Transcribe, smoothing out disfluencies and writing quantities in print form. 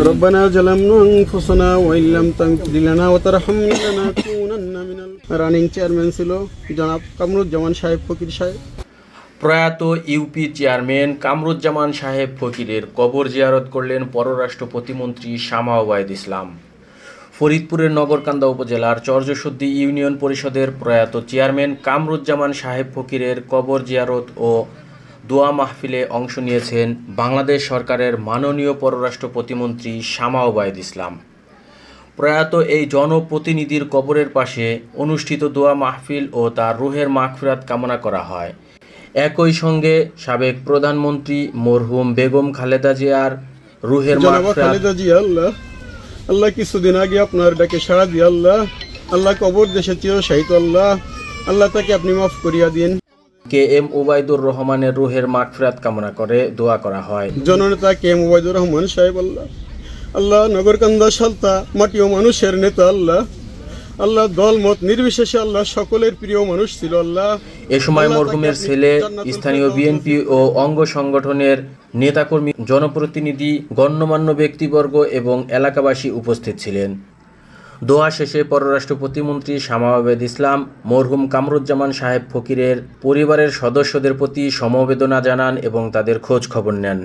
ربنا ظلمنا أنفسنا وإن لم تغفر لنا وترحمنا لنكونن من running chairman ছিল জনাব কামরুজ্জামান সাহেব ফকির সাহেব। প্রয়াত ইউপি চেয়ারম্যান কামরুজ্জামান সাহেব ফকিরের কবর জিয়ারত করলেন পররাষ্ট্র প্রতিমন্ত্রী শামা ওবায়দ ইসলাম। ফরিদপুরের নগরকান্দা উপজেলার চরজসদ্দি ইউনিয়ন পরিষদের প্রয়াত চেয়ারম্যান কামরুজ্জামান সাহেব ফকিরের কবর জিয়ারত ও দোয়া মাহফিলে অংশ নিয়েছেন বাংলাদেশ সরকারের মাননীয় পররাষ্ট্র প্রতিমন্ত্রী শামা ওবায়দ ইসলাম। প্রয়াত এই জনপ্রতিনিধির কবরের পাশে অনুষ্ঠিত দোয়া মাহফিল ও তার রুহের মাগফিরাত কামনা করা হয়। একই সঙ্গে সাবেক প্রধানমন্ত্রী মরহুম বেগম খালেদা জিয়ার রুহের মাগফিরাত আল্লাহ কিছুদিন আগে আপনার ডাকে সাড়া দিয়ে আল্লাহ কবর দেশে চিরশাহিত আল্লাহ তাকে আপনি মাফ করিয়া দিন। কে এম ওবায়দুর রহমানের রুহের মাগফিরাত কামনা করে দোয়া করা হয়। জননেতা কে এম ওবায়দুর রহমান সাহেব আল্লাহ নগরকান্দা সালতা মাটি ও মানুষের নেতা আল্লাহ দল মত নির্বিশেষে সকলের প্রিয় মানুষ ছিল এ সময় মরহুমের ছেলে, স্থানীয় বিএনপি ও অঙ্গ সংগঠনের নেতাকর্মী, জনপ্রতিনিধি, গণ্যমান্য ব্যক্তিবর্গ এবং এলাকাবাসী উপস্থিত ছিলেন। দোয়া শেষে পররাষ্ট্র প্রতিমন্ত্রী শামা ওবায়দ ইসলাম মরহুম কামরুজ্জামান সাহেব ফকিরের পরিবারের সদস্যদের প্রতি সমবেদনা জানান এবং তাদের খোঁজ খবর নেন।